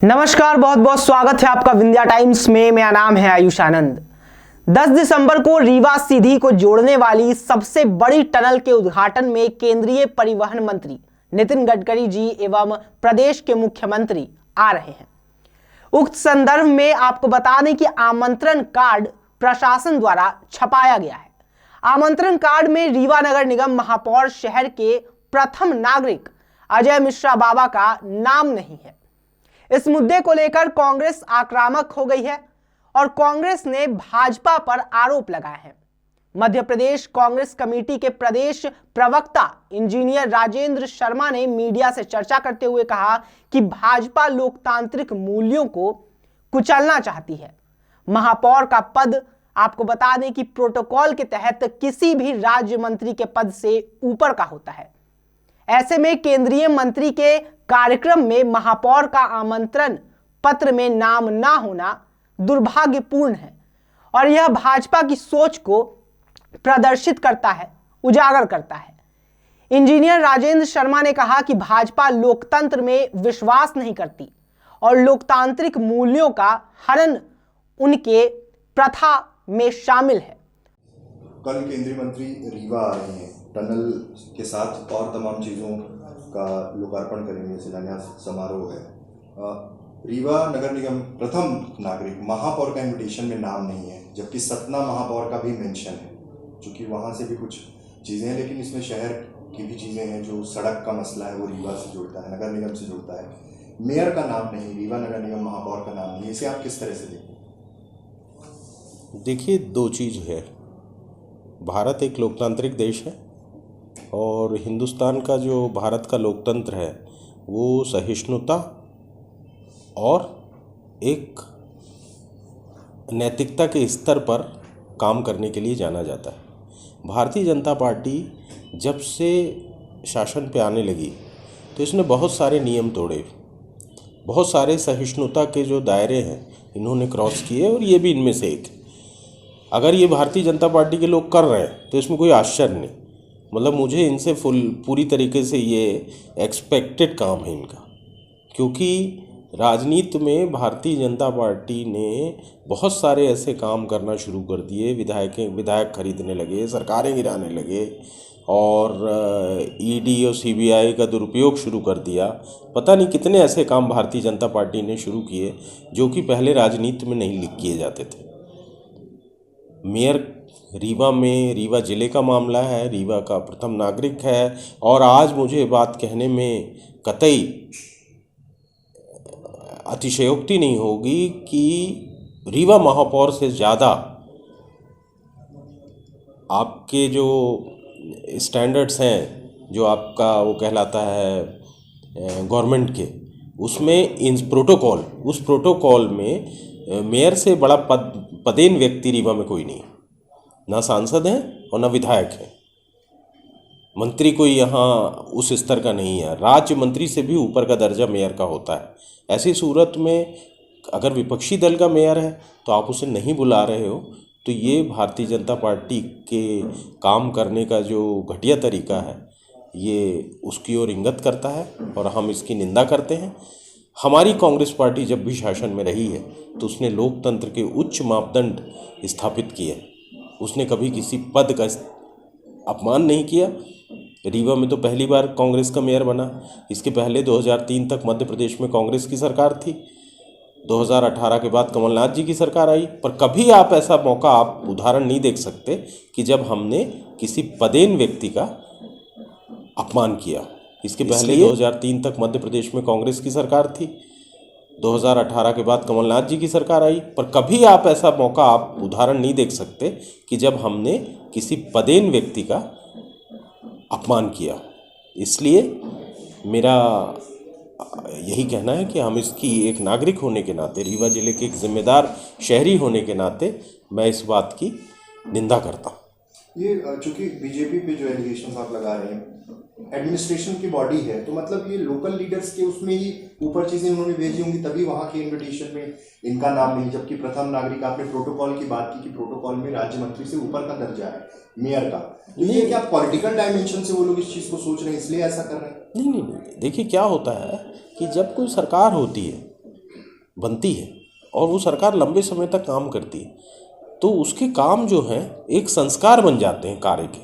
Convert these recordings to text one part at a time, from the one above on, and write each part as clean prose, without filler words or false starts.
नमस्कार, बहुत बहुत स्वागत है आपका विंध्या टाइम्स में। मेरा नाम है आयुष आनंद। 10 दिसंबर को रीवा सीधी को जोड़ने वाली सबसे बड़ी टनल के उद्घाटन में केंद्रीय परिवहन मंत्री नितिन गडकरी जी एवं प्रदेश के मुख्यमंत्री आ रहे हैं। उक्त संदर्भ में आपको बता दें कि आमंत्रण कार्ड प्रशासन द्वारा छपाया गया है। आमंत्रण कार्ड में रीवा नगर निगम महापौर शहर के प्रथम नागरिक अजय मिश्रा बाबा का नाम नहीं है। इस मुद्दे को लेकर कांग्रेस आक्रामक हो गई है और कांग्रेस ने भाजपा पर आरोप लगाया है। मध्य प्रदेश कांग्रेस कमेटी के प्रदेश प्रवक्ता इंजीनियर राजेंद्र शर्मा ने मीडिया से चर्चा करते हुए कहा कि भाजपा लोकतांत्रिक मूल्यों को कुचलना चाहती है। महापौर का पद आपको बता दें कि प्रोटोकॉल के तहत किसी भी राज्य मंत्री के पद से ऊपर का होता है। ऐसे में केंद्रीय मंत्री के कार्यक्रम में महापौर का आमंत्रण पत्र में नाम ना होना दुर्भाग्यपूर्ण है और यह भाजपा की सोच को प्रदर्शित करता है, उजागर करता है। इंजीनियर राजेंद्र शर्मा ने कहा कि भाजपा लोकतंत्र में विश्वास नहीं करती और लोकतांत्रिक मूल्यों का हनन उनके प्रथा में शामिल है। कल केंद्रीय मंत्री रीवा आ रहे हैं, टनल के साथ और तमाम चीज़ों का लोकार्पण करेंगे, शिलान्यास समारोह है। रीवा नगर निगम प्रथम नागरिक महापौर का इन्विटेशन में नाम नहीं है, जबकि सतना महापौर का भी मेंशन है, क्योंकि वहाँ से भी कुछ चीज़ें हैं, लेकिन इसमें शहर की भी चीज़ें हैं। जो सड़क का मसला है वो रीवा से जुड़ता है, नगर निगम से जुड़ता है। मेयर का नाम नहीं, रीवा नगर निगम महापौर का नाम नहीं, इसे आप किस तरह से देखते हैं? देखिए, दो चीज़ है। भारत एक लोकतांत्रिक देश है और हिंदुस्तान का जो भारत का लोकतंत्र है वो सहिष्णुता और एक नैतिकता के स्तर पर काम करने के लिए जाना जाता है। भारतीय जनता पार्टी जब से शासन पे आने लगी तो इसने बहुत सारे नियम तोड़े, बहुत सारे सहिष्णुता के जो दायरे हैं इन्होंने क्रॉस किए और ये भी इनमें से एक। अगर ये भारतीय जनता पार्टी के लोग कर रहे हैं तो इसमें कोई आश्चर्य नहीं। मतलब मुझे इनसे पूरी तरीके से ये एक्सपेक्टेड काम है इनका, क्योंकि राजनीति में भारतीय जनता पार्टी ने बहुत सारे ऐसे काम करना शुरू कर दिए। विधायक खरीदने लगे, सरकारें गिराने लगे और ईडी और सीबीआई का दुरुपयोग शुरू कर दिया। पता नहीं कितने ऐसे काम भारतीय जनता पार्टी ने शुरू किए जो कि पहले राजनीति में नहीं किए जाते थे। मेयर रीवा में, रीवा ज़िले का मामला है, रीवा का प्रथम नागरिक है और आज मुझे बात कहने में कतई अतिशयोक्ति नहीं होगी कि रीवा महापौर से ज़्यादा आपके जो स्टैंडर्ड्स हैं, जो आपका वो कहलाता है गवर्नमेंट के, उसमें उस प्रोटोकॉल में मेयर से बड़ा पदेन व्यक्ति रीवा में कोई नहीं है। ना सांसद हैं और ना विधायक हैं। मंत्री कोई यहाँ उस स्तर का नहीं है। राज्य मंत्री से भी ऊपर का दर्जा मेयर का होता है। ऐसी सूरत में अगर विपक्षी दल का मेयर है तो आप उसे नहीं बुला रहे हो, तो ये भारतीय जनता पार्टी के काम करने का जो घटिया तरीका है ये उसकी ओर इंगित करता है और हम इसकी निंदा करते हैं। हमारी कांग्रेस पार्टी जब भी शासन में रही है तो उसने लोकतंत्र के उच्च मापदंड स्थापित किए। उसने कभी किसी पद का अपमान नहीं किया। रीवा में तो पहली बार कांग्रेस का मेयर बना। इसके पहले 2003 तक मध्य प्रदेश में कांग्रेस की सरकार थी। 2018 के बाद कमलनाथ जी की सरकार आई, पर कभी आप ऐसा मौका, आप उदाहरण नहीं देख सकते कि जब हमने किसी पदेन व्यक्ति का अपमान किया। इसके पहले 2003 तक मध्य प्रदेश में कांग्रेस की सरकार थी। 2018 के बाद कमलनाथ जी की सरकार आई, पर कभी आप ऐसा मौका, आप उदाहरण नहीं देख सकते कि जब हमने किसी पदेन व्यक्ति का अपमान किया। इसलिए मेरा यही कहना है कि हम इसकी एक नागरिक होने के नाते, रीवा जिले के एक जिम्मेदार शहरी होने के नाते मैं इस बात की निंदा करता हूँ। ये चूंकि बीजेपी पे जो एलिगेशन आप लगा रहे हैं, एडमिनिस्ट्रेशन की बॉडी है, तो मतलब ये लोकल लीडर्स के उसमें ही ऊपर चीज़ें उन्होंने भेजी होंगी, तभी वहाँ के इन्विटेशन में इनका नाम नहीं। जबकि प्रथम नागरिक, आपने प्रोटोकॉल की बात की कि प्रोटोकॉल में राज्य मंत्री से ऊपर का दर्जा है मेयर का। ये क्या पॉलिटिकल डायमेंशन से वो लोग इस चीज़ को सोच रहे हैं, इसलिए ऐसा कर रहे हैं? नहीं, देखिए क्या होता है कि जब कोई सरकार होती है बनती है और वो सरकार लंबे समय तक काम करती है, तो उसके काम जो हैं एक संस्कार बन जाते हैं कार्य के।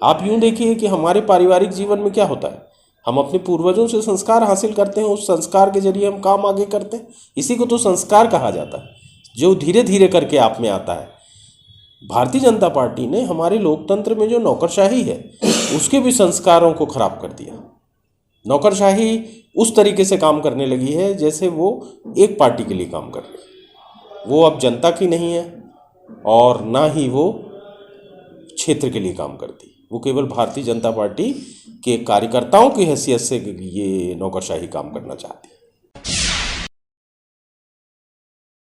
आप यूँ देखिए कि हमारे पारिवारिक जीवन में क्या होता है, हम अपने पूर्वजों से संस्कार हासिल करते हैं, उस संस्कार के जरिए हम काम आगे करते हैं। इसी को तो संस्कार कहा जाता है, जो धीरे धीरे करके आप में आता है। भारतीय जनता पार्टी ने हमारे लोकतंत्र में जो नौकरशाही है उसके भी संस्कारों को खराब कर दिया। नौकरशाही उस तरीके से काम करने लगी है जैसे वो एक पार्टी के लिए काम कर रही है। वो अब जनता की नहीं है और ना ही वो क्षेत्र के लिए काम करती, वो केवल भारतीय जनता पार्टी के कार्यकर्ताओं की हैसियत से ये नौकरशाही काम करना चाहती है।